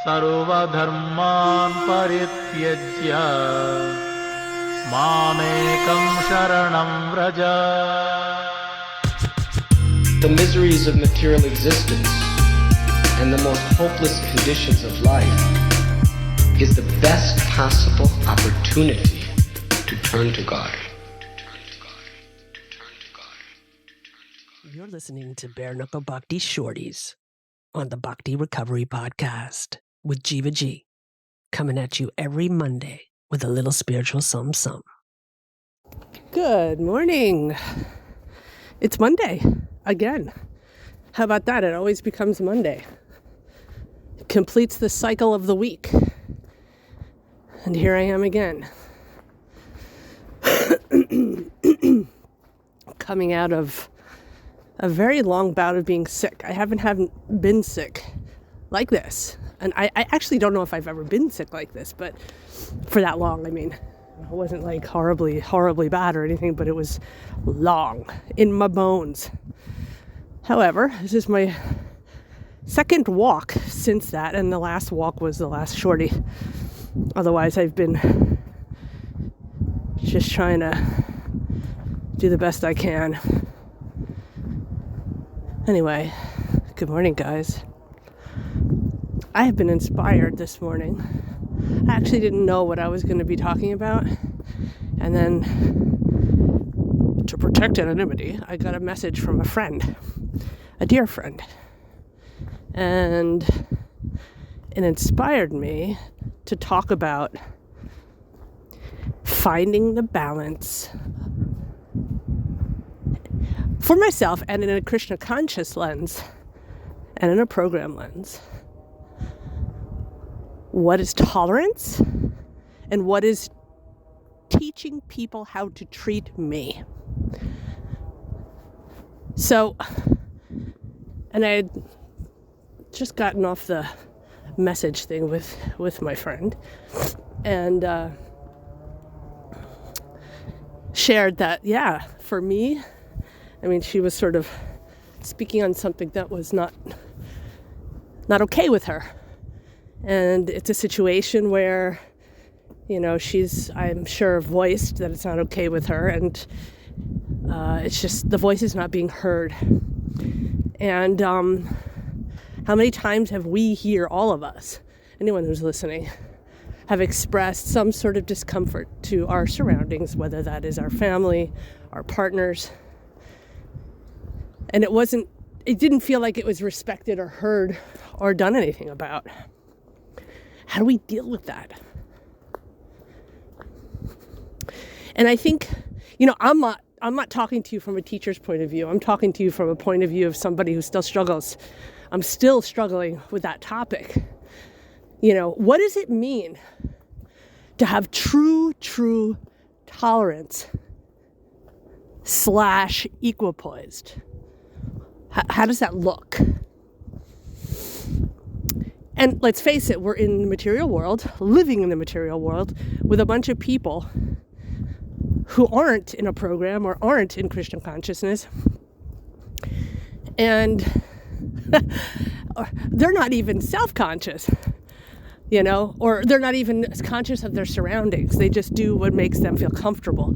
सर्वधर्मान् परित्यज्य मामेकं शरणं Vraj. The miseries of material existence and the most hopeless conditions of life is the best possible opportunity to turn to God. You're listening to Bare Knuckle Bhakti Shorties on the Bhakti Recovery Podcast with Jiva G, coming at you every Monday with a little spiritual something. Good morning. It's Monday again. How about that? It always becomes Monday. It completes the cycle of the week. And here I am again. Coming out of a very long bout of being sick. I haven't been sick like this. And I actually don't know if I've ever been sick like this, but for that long, I mean, it wasn't like horribly, horribly bad or anything, but it was long in my bones. However, this is my second walk since that, and the last walk was the last shorty. Otherwise, I've been just trying to do the best I can. Anyway, good morning, guys. I have been inspired this morning. I actually didn't know what I was going to be talking about. And then, to protect anonymity, I got a message from a friend, a dear friend. And it inspired me to talk about finding the balance for myself and in a Krishna conscious lens and in a program lens. What is tolerance and what is teaching people how to treat me? So, and I had just gotten off the message thing with my friend and shared that, yeah, for me, I mean, she was sort of speaking on something that was not okay with her. And it's a situation where, you know, she's, I'm sure, voiced that it's not okay with her. And it's just the voice is not being heard. And how many times have we here, all of us, anyone who's listening, have expressed some sort of discomfort to our surroundings, whether that is our family, our partners. And it didn't feel like it was respected or heard or done anything about. How do we deal with that? And I think, you know, I'm not talking to you from a teacher's point of view. I'm talking to you from a point of view of somebody who still struggles. I'm still struggling with that topic. You know, what does it mean to have true tolerance / equipoised? How does that look? And let's face it, we're in the material world, living in the material world, with a bunch of people who aren't in a program or aren't in Krishna consciousness. And they're not even self-conscious, you know, or they're not even conscious of their surroundings. They just do what makes them feel comfortable.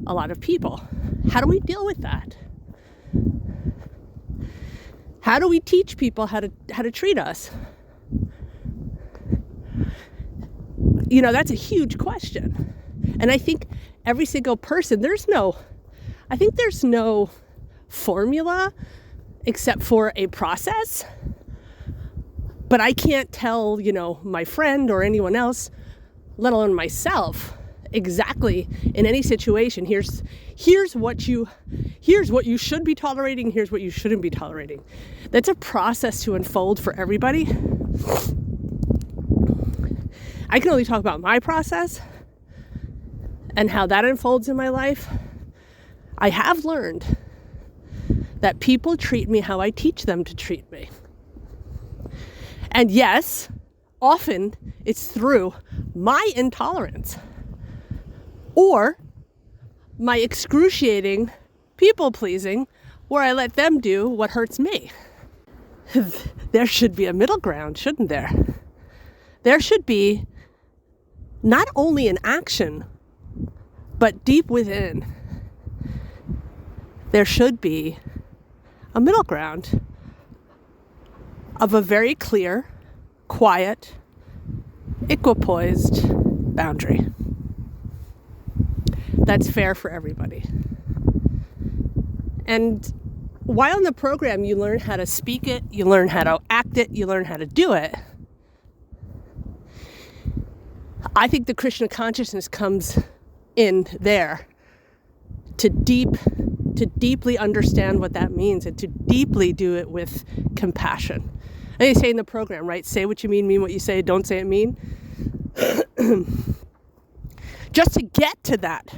A lot of people. How do we deal with that? How do we teach people how to treat us? You know, that's a huge question. And I think every single person, there's no formula except for a process. But I can't tell, you know, my friend or anyone else, let alone myself, exactly in any situation. Here's what you should be tolerating. Here's what you shouldn't be tolerating. That's a process to unfold for everybody. I can only talk about my process and how that unfolds in my life. I have learned that people treat me how I teach them to treat me. And yes, often it's through my intolerance or my excruciating people-pleasing where I let them do what hurts me. There should be a middle ground, shouldn't there? there should be not only an action, but deep within, there should be a middle ground of a very clear, quiet, equipoised boundary that's fair for everybody. And while in the program you learn how to speak it, you learn how to act it, you learn how to do it, I think the Krishna consciousness comes in there to deeply understand what that means and to deeply do it with compassion. And they say in the program, right? Say what you mean what you say, don't say it mean. Just to get to that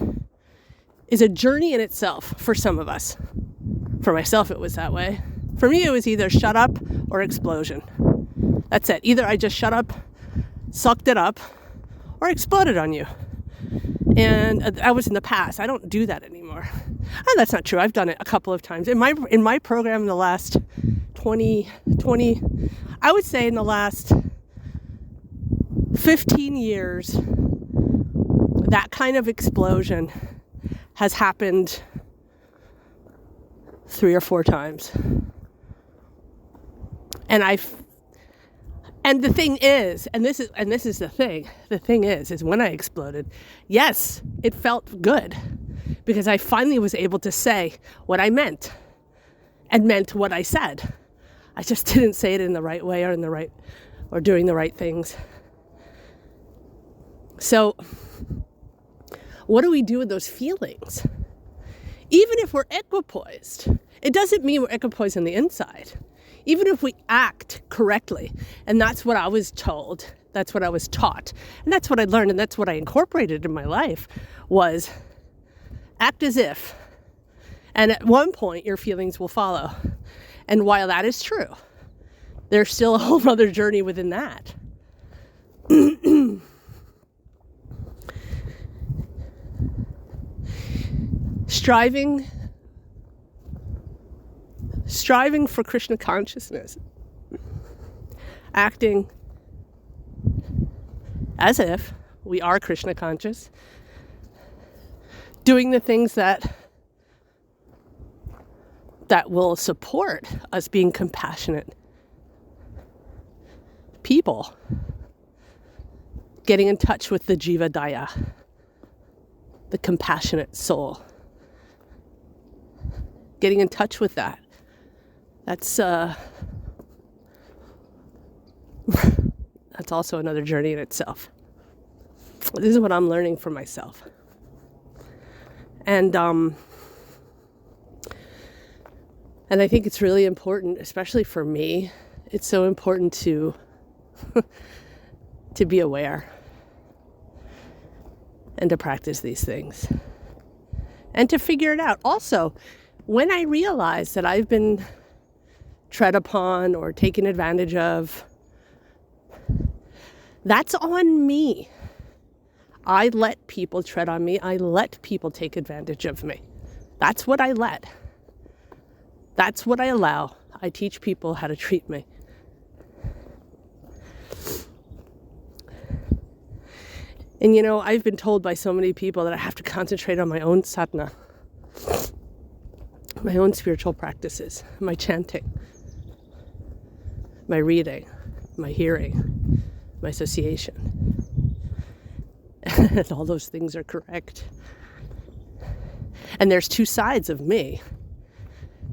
is a journey in itself for some of us. For myself, it was that way. For me, it was either shut up or explosion. That's it. Either I just shut up, sucked it up, or exploded on you. And that was in the past. I don't do that anymore. And that's not true. I've done it a couple of times. In my program in the last 20, I would say in the last 15 years, that kind of explosion has happened 3 or 4 times. And the thing is, and this is the thing is when I exploded, yes, it felt good because I finally was able to say what I meant and meant what I said. I just didn't say it in the right way or doing the right things. So what do we do with those feelings? Even if we're equipoised, it doesn't mean we're equipoised on the inside. Even if we act correctly, and that's what I was told, that's what I was taught, and that's what I learned, and that's what I incorporated in my life, was act as if. And at one point, your feelings will follow. And while that is true, there's still a whole other journey within that. Striving for Krishna consciousness, acting as if we are Krishna conscious, doing the things that will support us being compassionate people, getting in touch with the Jiva Daya, the compassionate soul, getting in touch with that. That's also another journey in itself. This is what I'm learning for myself. And I think it's really important, especially for me, it's so important to be aware and to practice these things and to figure it out. Also, when I realize that I've been tread upon or taken advantage of, that's on me. I let people tread on me. I let people take advantage of me. That's what I let. That's what I allow. I teach people how to treat me. And I've been told by so many people that I have to concentrate on my own sadhana, my own spiritual practices, my chanting, my reading, my hearing, my association. And all those things are correct. And there's 2 sides of me.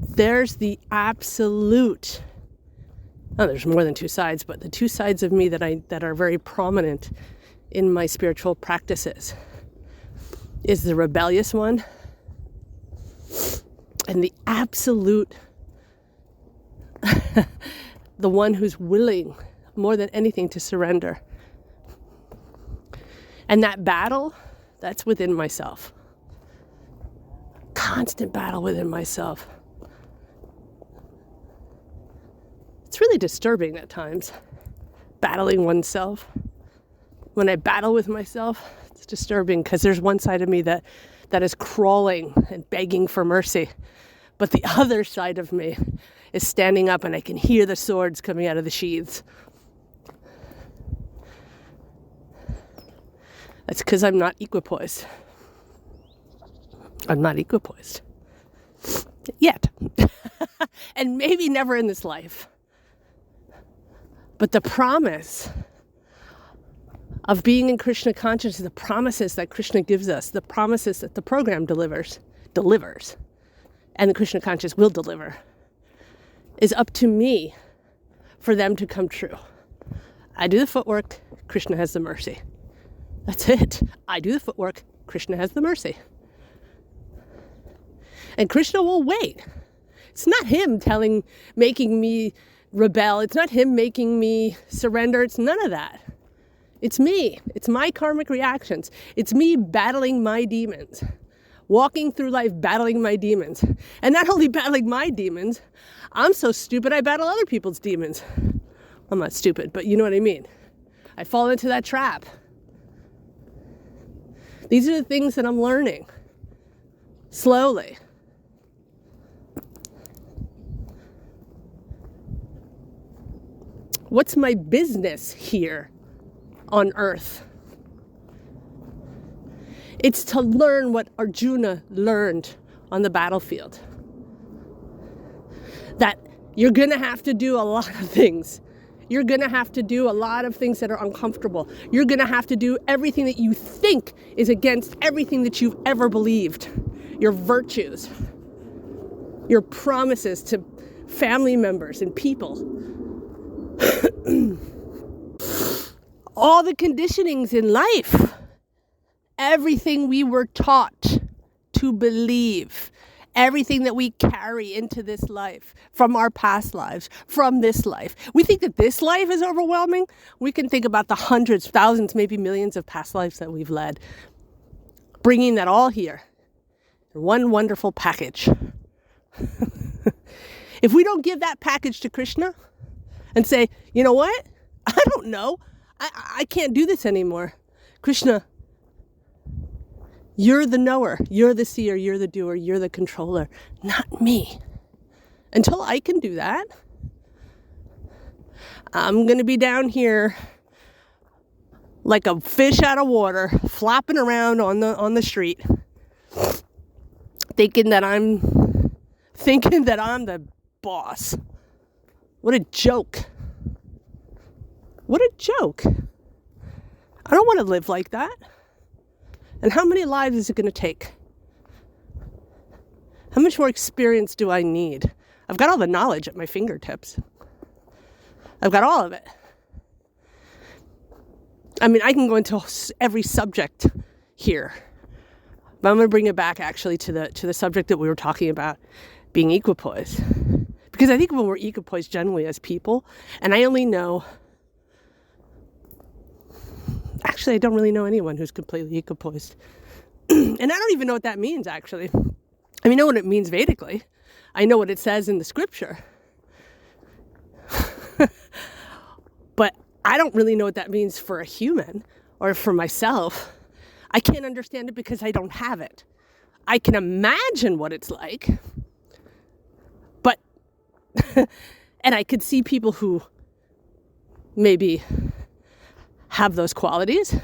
There's the absolute, there's more than 2 sides, but the 2 sides of me that are very prominent in my spiritual practices is the rebellious one and the absolute, the one who's willing more than anything to surrender. And that battle, that's within myself. Constant battle within myself. It's really disturbing at times, battling oneself. When I battle with myself, it's disturbing because there's one side of me that is crawling and begging for mercy. But the other side of me is standing up and I can hear the swords coming out of the sheaths. That's because I'm not equipoised. I'm not equipoised. Yet. And maybe never in this life. But the promise of being in Krishna consciousness, the promises that Krishna gives us, the promises that the program delivers, and the Krishna conscious will deliver, is up to me for them to come true. I do the footwork, Krishna has the mercy. That's it. I do the footwork, Krishna has the mercy. And Krishna will wait. It's not him making me rebel. It's not him making me surrender. It's none of that. It's me. It's my karmic reactions. It's me battling my demons. Walking through life battling my demons. And not only battling my demons, I'm so stupid I battle other people's demons. I'm not stupid, but you know what I mean. I fall into that trap. These are the things that I'm learning. Slowly. What's my business here on earth? It's to learn what Arjuna learned on the battlefield. That you're going to have to do a lot of things. You're going to have to do a lot of things that are uncomfortable. You're going to have to do everything that you think is against everything that you've ever believed. Your virtues, your promises to family members and people. All the conditionings in life. Everything we were taught to believe. Everything that we carry into this life, from our past lives, from this life. We think that this life is overwhelming. We can think about the hundreds, thousands, maybe millions of past lives that we've led. Bringing that all here in one wonderful package. If we don't give that package to Krishna and say, you know what? I don't know. I can't do this anymore. Krishna, you're the knower, you're the seer, you're the doer, you're the controller, not me. Until I can do that, I'm going to be down here like a fish out of water, flopping around on the street, thinking that I'm the boss. What a joke. What a joke. I don't want to live like that. And how many lives is it going to take? How much more experience do I need? I've got all the knowledge at my fingertips. I've got all of it. I mean, I can go into every subject here. But I'm going to bring it back actually to the subject that we were talking about, being equipoised. Because I think when we're equipoised generally as people, and I only know, actually I don't really know anyone who's completely equipoised. And I don't even know what that means actually. I mean, I know what it means Vedically. I know what it says in the scripture. But I don't really know what that means for a human or for myself. I can't understand it because I don't have it. I can imagine what it's like. But, and I could see people who maybe have those qualities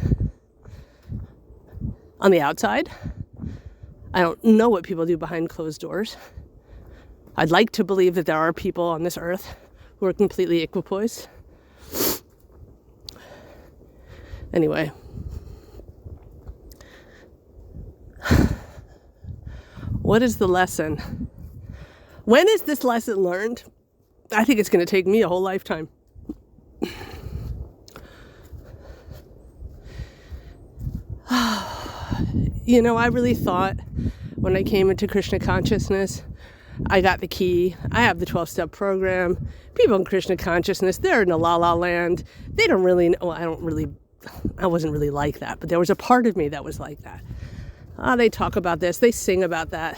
on the outside. I don't know what people do behind closed doors. I'd like to believe that there are people on this earth who are completely equipoised. Anyway. What is the lesson? When is this lesson learned? I think it's going to take me a whole lifetime. You know, I really thought when I came into Krishna consciousness, I got the key. I have the 12-step program. People in Krishna consciousness, they're in the la-la land. They don't really know. I wasn't really like that, but there was a part of me that was like that. They talk about this. They sing about that.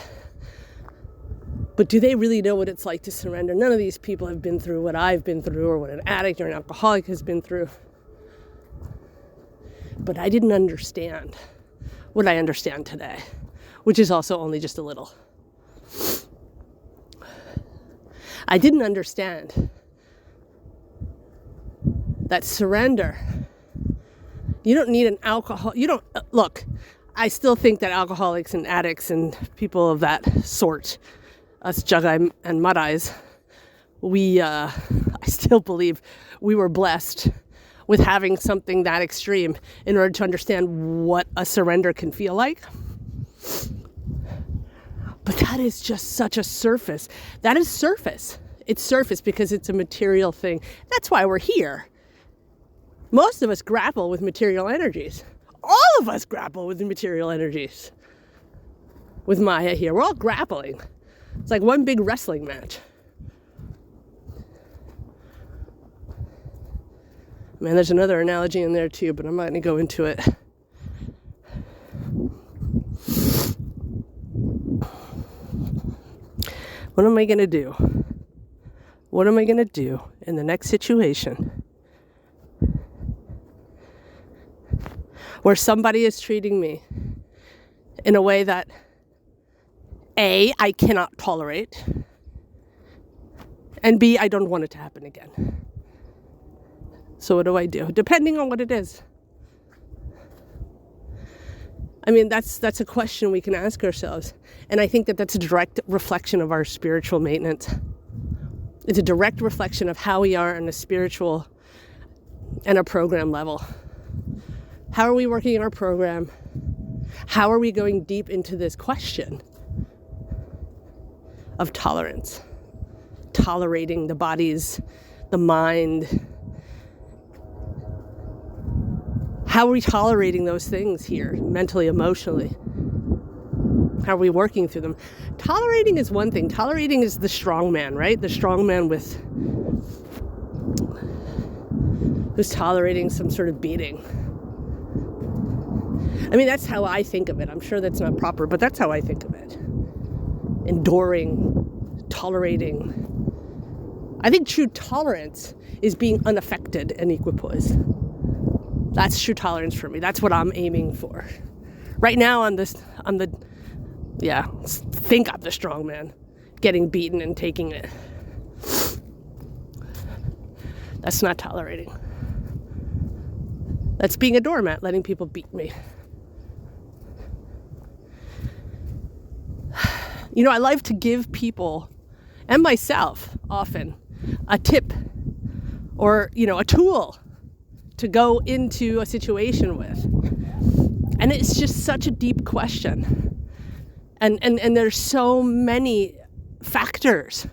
But do they really know what it's like to surrender? None of these people have been through what I've been through or what an addict or an alcoholic has been through. But I didn't understand what I understand today, which is also only just a little. I didn't understand that surrender You don't need an alcohol. You don't, look, I still think that alcoholics and addicts and people of that sort, us Juggai and Mud-Eyes, I still believe we were blessed with having something that extreme in order to understand what a surrender can feel like. But that is just such a surface. That is surface. It's surface because it's a material thing. That's why we're here. Most of us grapple with material energies. All of us grapple with the material energies. With Maya here, we're all grappling. It's like one big wrestling match. Man, there's another analogy in there too, but I'm not going to go into it. What am I going to do? What am I going to do in the next situation where somebody is treating me in a way that A, I cannot tolerate, and B, I don't want it to happen again? So what do I do? Depending on what it is. I mean, that's a question we can ask ourselves. And I think that that's a direct reflection of our spiritual maintenance. It's a direct reflection of how we are on a spiritual and a program level. How are we working in our program? How are we going deep into this question of tolerance? Tolerating the bodies, the mind. How are we tolerating those things here, mentally, emotionally? How are we working through them? Tolerating is one thing. Tolerating is the strong man, right? The strong man who's tolerating some sort of beating. I mean, that's how I think of it. I'm sure that's not proper, but that's how I think of it. Enduring, tolerating. I think true tolerance is being unaffected and equipoised. That's true tolerance for me. That's what I'm aiming for. Right now think I'm the strong man, getting beaten and taking it. That's not tolerating. That's being a doormat, letting people beat me. You know, I like to give people, and myself often, a tip or, a tool to go into a situation with. And it's just such a deep question. And there's so many factors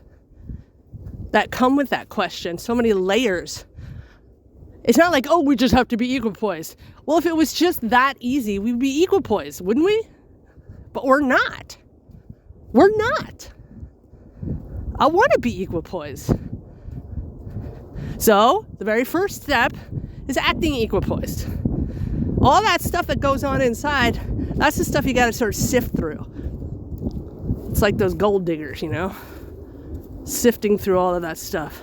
that come with that question, so many layers. It's not like, we just have to be equipoised. Well, if it was just that easy, we'd be equipoised, wouldn't we? But we're not. We're not. I want to be equipoised. So, the very first step is acting equipoised. All that stuff that goes on inside, that's the stuff you got to sort of sift through. It's like those gold diggers, sifting through all of that stuff.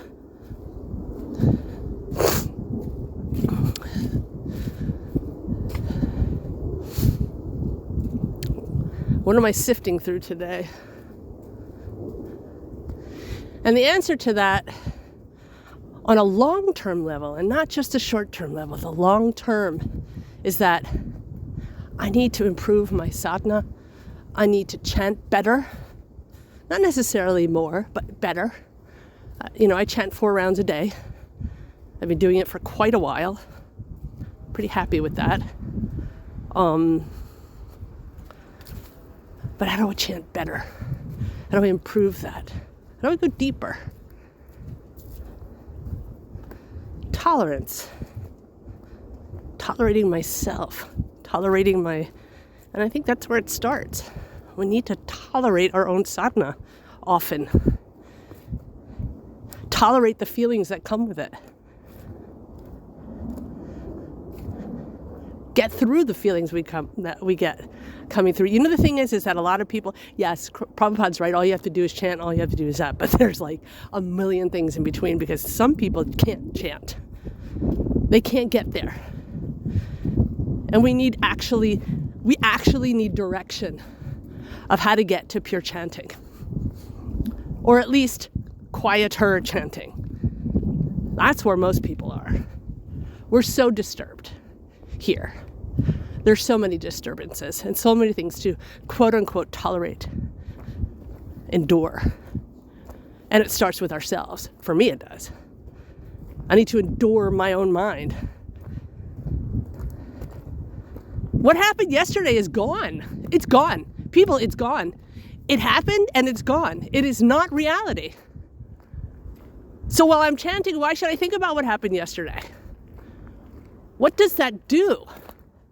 What am I sifting through today? And the answer to that, on a long-term level, and not just a short-term level, the long-term is that I need to improve my sadhana. I need to chant better. Not necessarily more, but better. I chant 4 rounds a day. I've been doing it for quite a while. Pretty happy with that. But how do I chant better? How do I improve that? How do I go deeper? Tolerance. Tolerating myself. And I think that's where it starts. We need to tolerate our own sadhana often. Tolerate the feelings that come with it. Get through the feelings that we get coming through. The thing is that a lot of people, yes, Prabhupada's right, all you have to do is chant, all you have to do is that, but there's like a million things in between because some people can't chant. They can't get there. And we actually need direction of how to get to pure chanting. Or at least quieter chanting. That's where most people are. We're so disturbed. here. There's so many disturbances and so many things to quote unquote tolerate, endure. And it starts with ourselves. For me, it does. I need to endure my own mind. What happened yesterday is gone. It's gone. People, it's gone. It happened and it's gone. It is not reality. So while I'm chanting, why should I think about what happened yesterday? What does that do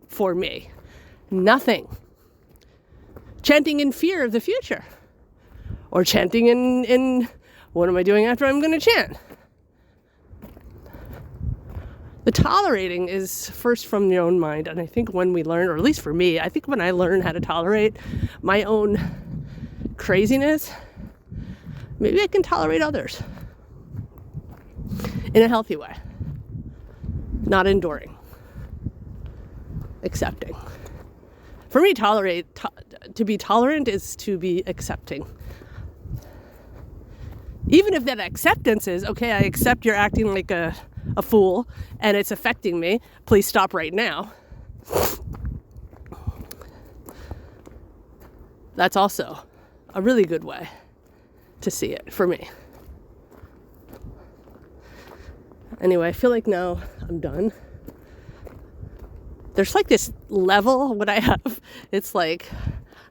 for me? Nothing. Chanting in fear of the future. Or chanting in what am I doing after I'm going to chant? The tolerating is first from your own mind. And I think when we learn, or at least for me, I think when I learn how to tolerate my own craziness, maybe I can tolerate others in a healthy way. Not enduring. Accepting. For me, to be tolerant is to be accepting. Even if that acceptance is, okay, I accept you're acting like a fool and it's affecting me, please stop right now. That's also a really good way to see it for me. Anyway, I feel like now I'm done. There's like this level when I have, it's like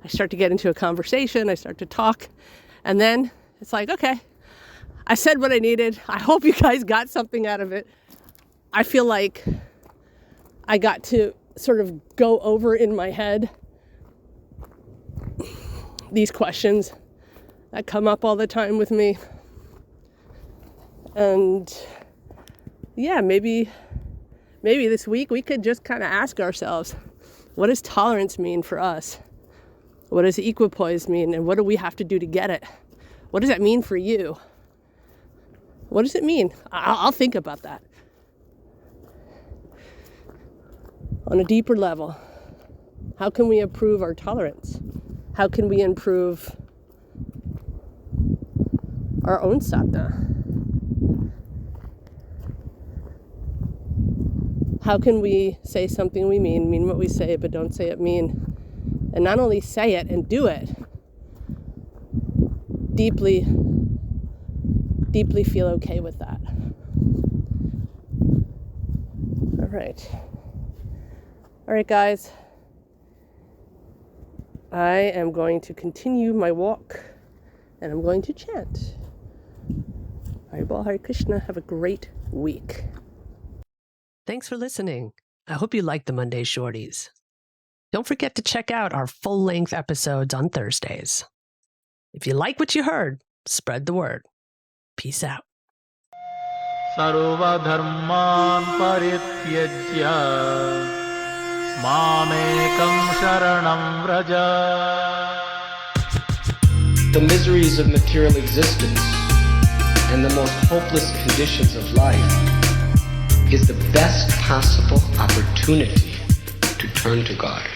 I start to get into a conversation, I start to talk, and then it's like, okay, I said what I needed. I hope you guys got something out of it. I feel like I got to sort of go over in my head these questions that come up all the time with me. And yeah, maybe this week we could just kind of ask ourselves, what does tolerance mean for us? What does equipoise mean? And what do we have to do to get it? What does that mean for you? What does it mean? I'll think about that. On a deeper level, how can we improve our tolerance? How can we improve our own sadhana? How can we say something we mean what we say, but don't say it mean? And not only say it and do it, deeply feel okay with that. All right, guys. I am going to continue my walk and I'm going to chant. Haribol, Hare Krishna. Have a great week. Thanks for listening. I hope you liked the Monday Shorties. Don't forget to check out our full-length episodes on Thursdays. If you like what you heard, spread the word. Peace out. सर्वधर्मान् परित्यज्य मामेकं शरणं Vraj. The miseries of material existence and the most hopeless conditions of life is the best possible opportunity to turn to God.